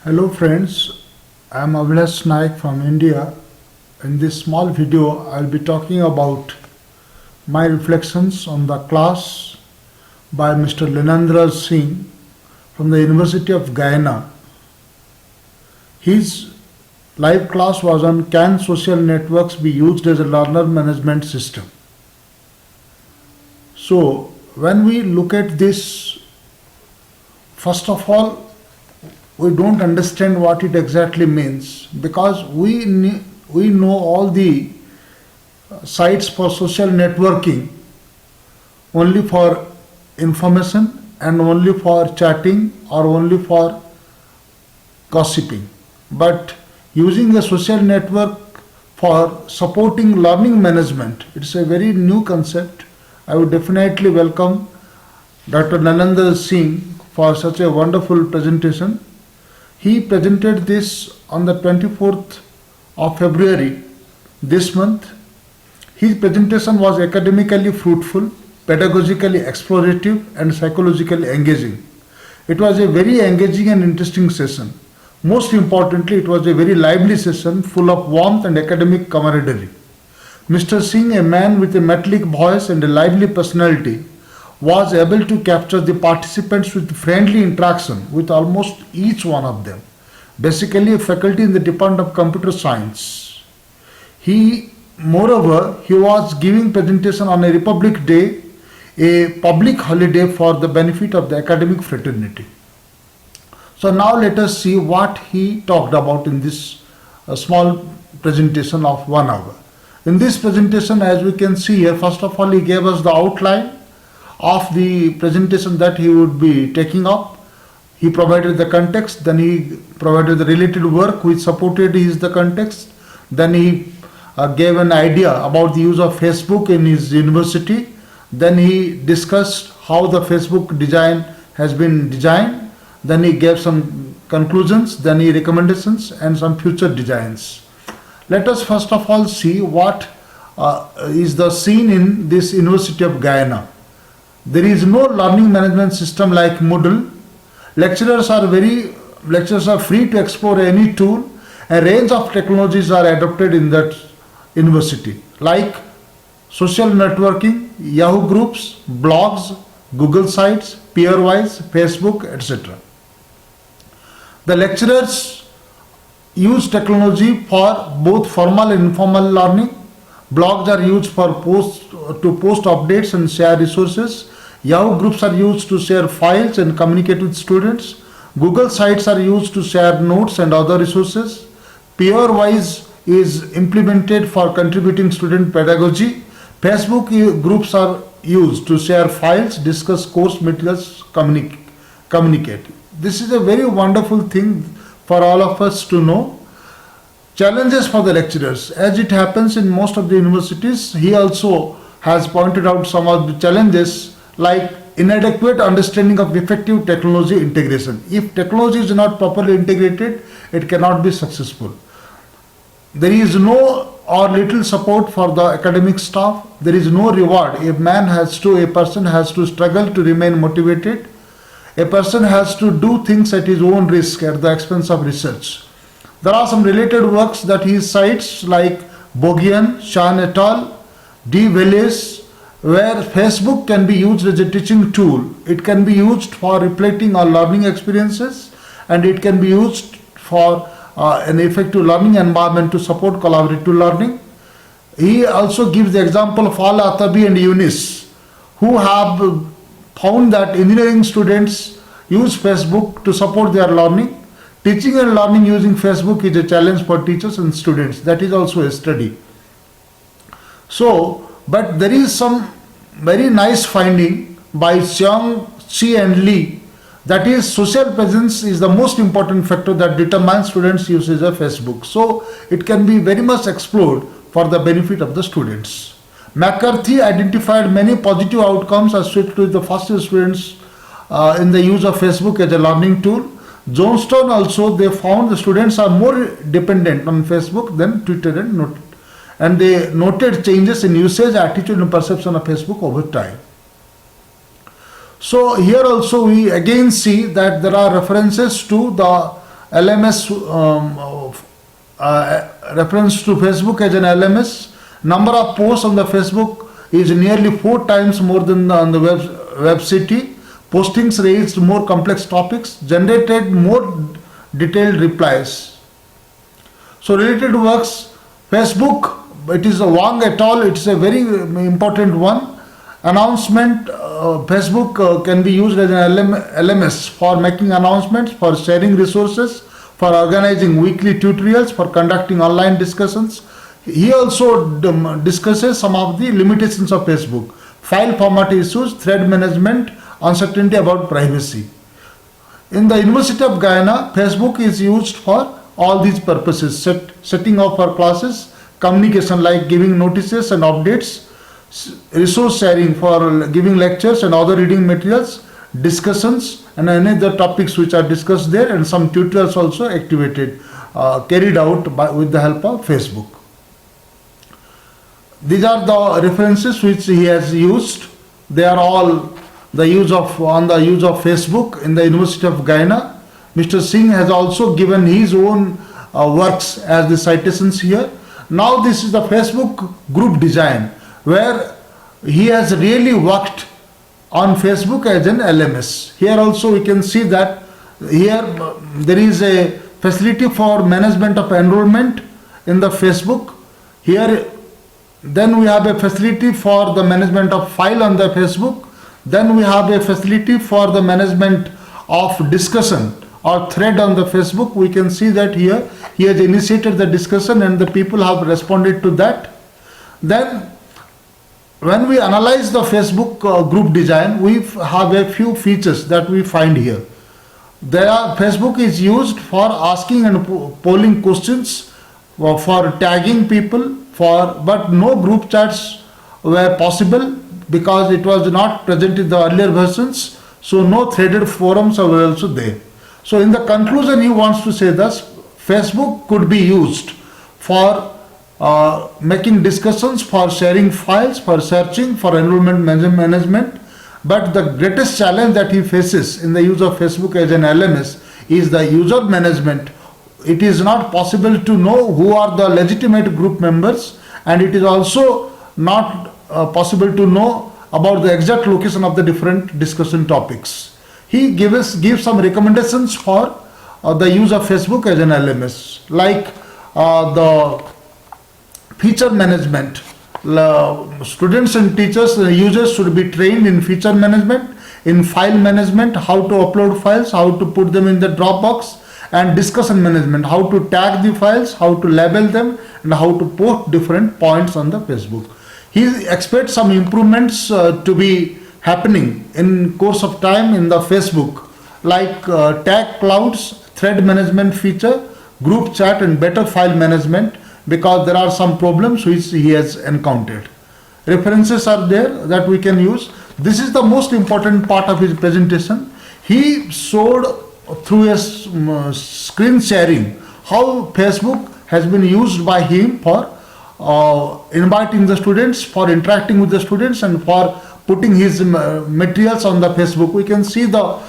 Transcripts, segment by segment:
Hello friends, I am Avlas Naik from India. In this small video, I will be talking about my reflections on the class by Mr. Lenandlar Singh from the University of Guyana. His live class was on Can Social Networks be used as a learner management system? So, when we look at this, first of all, we don't understand what it exactly means because we know all the sites for social networking only for information and only for chatting or only for gossiping. But using a social network for supporting learning management, it's a very new concept. I would definitely welcome Dr. Lenandlar Singh for such a wonderful presentation. He presented this on the 24th of February this month. His presentation was academically fruitful, pedagogically explorative, and psychologically engaging. It was a very engaging and interesting session. Most importantly, it was a very lively session full of warmth and academic camaraderie. Mr. Singh, a man with a metallic voice and a lively personality, was able to capture the participants with friendly interaction with almost each one of them. Basically, a faculty in the Department of Computer Science. Moreover, he was giving presentation on a Republic Day, a public holiday for the benefit of the academic fraternity. So now let us see what he talked about in this small presentation of 1 hour. In this presentation, as we can see here, first of all, he gave us the outline of the presentation that he would be taking up. He provided the context, then he provided the related work which supported the context. Then he gave an idea about the use of Facebook in his university. Then he discussed how the Facebook design has been designed. Then he gave some conclusions, then he recommendations and some future designs. Let us first of all see what is the scene in this University of Guyana. There is no learning management system like Moodle. Lecturers are free to explore any tool. A range of technologies are adopted in that university, like social networking, Yahoo groups, blogs, Google sites, peer-wise, Facebook, etc. The lecturers use technology for both formal and informal learning. Blogs are used for to post updates and share resources. Yahoo groups are used to share files and communicate with students. Google sites are used to share notes and other resources. Peer-wise is implemented for contributing student pedagogy. Facebook groups are used to share files, discuss course materials, communicate. This is a very wonderful thing for all of us to know. Challenges for the lecturers. As it happens in most of the universities, he also has pointed out some of the challenges like inadequate understanding of effective technology integration. If technology is not properly integrated, it cannot be successful. There is no or little support for the academic staff. There is no reward. A person has to struggle to remain motivated. A person has to do things at his own risk at the expense of research. There are some related works that he cites like Bogian, Shan et al., D. Velez, where Facebook can be used as a teaching tool. It can be used for reflecting on learning experiences and it can be used for an effective learning environment to support collaborative learning. He also gives the example of Al-Atabi and Yunus, who have found that engineering students use Facebook to support their learning. Teaching and learning using Facebook is a challenge for teachers and students. That is also a study. But there is some very nice finding by Xiang, Chi and Lee, that is social presence is the most important factor that determines students' usage of Facebook. So it can be very much explored for the benefit of the students. McCarthy identified many positive outcomes associated with the first year students in the use of Facebook as a learning tool. Johnstone also, they found the students are more dependent on Facebook than Twitter and they noted changes in usage, attitude and perception of Facebook over time. So here also we again see that there are references to the LMS, reference to Facebook as an LMS. Number of posts on the Facebook is nearly 4 times more than on the web city. Postings raised more complex topics, generated more detailed replies. So related works, Facebook, it is a Wang et al. It is a very important one. Announcement, Facebook can be used as an LMS for making announcements, for sharing resources, for organizing weekly tutorials, for conducting online discussions. He also discusses some of the limitations of Facebook: file format issues, thread management, uncertainty about privacy. In the University of Guyana, Facebook is used for all these purposes: setting up for classes, communication like giving notices and updates, resource sharing for giving lectures and other reading materials, discussions and any other topics which are discussed there, and some tutorials also activated, carried out with the help of Facebook. These are the references which he has used. They are all the use of Facebook in the University of Guyana. Mr. Singh has also given his own works as the citations here. Now this is the Facebook group design, where he has really worked on Facebook as an LMS. Here also we can see that here there is a facility for management of enrollment in the Facebook. Here then we have a facility for the management of file on the Facebook. Then we have a facility for the management of discussion or thread on the Facebook. We can see that here he has initiated the discussion and the people have responded to that. Then when we analyze the Facebook group design, we have a few features that we find here. Facebook is used for asking and polling questions, for tagging people, but no group chats were possible because it was not present in the earlier versions. So no threaded forums are also there. So in the conclusion, he wants to say thus: Facebook could be used for making discussions, for sharing files, for searching, for enrollment management. But the greatest challenge that he faces in the use of Facebook as an LMS is the user management. It is not possible to know who are the legitimate group members, and it is also not possible to know about the exact location of the different discussion topics. He gives some recommendations for the use of Facebook as an LMS, like the feature management. Students and teachers, users should be trained in feature management, in file management, how to upload files, how to put them in the Dropbox, and discussion management, how to tag the files, how to label them, and how to post different points on the Facebook. He expects some improvements to be happening in course of time in the Facebook, like tag clouds, thread management feature, group chat, and better file management, because there are some problems which he has encountered. References are there that we can use. This is the most important part of his presentation. He showed through a screen sharing how Facebook has been used by him for inviting the students, for interacting with the students, and for putting his materials on the Facebook. We can see the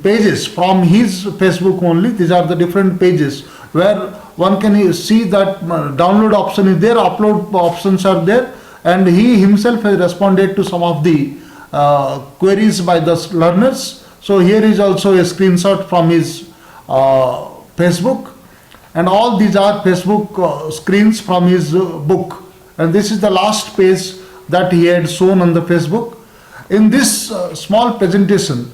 pages from his Facebook only. These are the different pages where one can see that download option is there, upload options are there, and he himself has responded to some of the queries by the learners. So here is also a screenshot from his Facebook, and all these are Facebook screens from his book, and this is the last page that he had shown on the Facebook. In this small presentation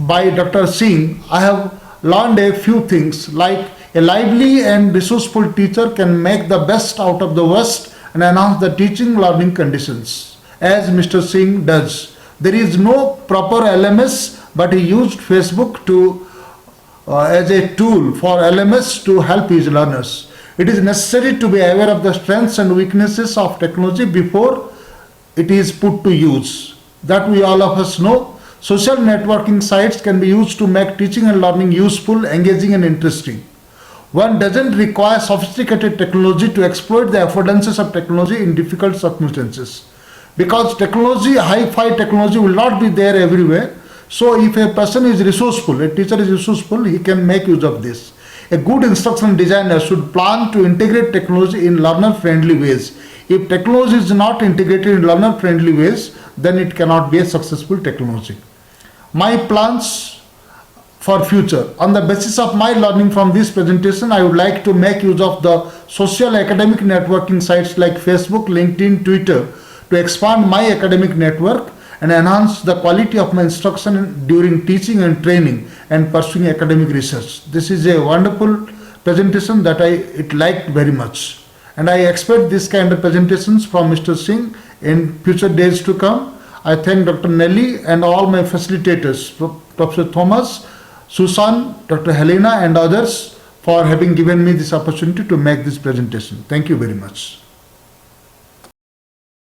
by Dr. Singh, I have learned a few things, like a lively and resourceful teacher can make the best out of the worst and enhance the teaching learning conditions, as Mr. Singh does. There is no proper LMS, but he used Facebook to as a tool for LMS to help his learners. It is necessary to be aware of the strengths and weaknesses of technology before it is put to use. That we all of us know. Social networking sites can be used to make teaching and learning useful, engaging, and interesting. One doesn't require sophisticated technology to exploit the affordances of technology in difficult circumstances. Because technology, hi-fi technology will not be there everywhere. So if a person is resourceful, a teacher is resourceful, he can make use of this. A good instructional designer should plan to integrate technology in learner-friendly ways. If technology is not integrated in learner-friendly ways, then it cannot be a successful technology. My plans for future. On the basis of my learning from this presentation, I would like to make use of the social academic networking sites like Facebook, LinkedIn, Twitter to expand my academic network and enhance the quality of my instruction during teaching and training and pursuing academic research. This is a wonderful presentation that I liked very much. And I expect this kind of presentations from Mr. Singh in future days to come. I thank Dr. Nelly and all my facilitators, Professor Thomas, Susan, Dr. Helena and others for having given me this opportunity to make this presentation. Thank you very much.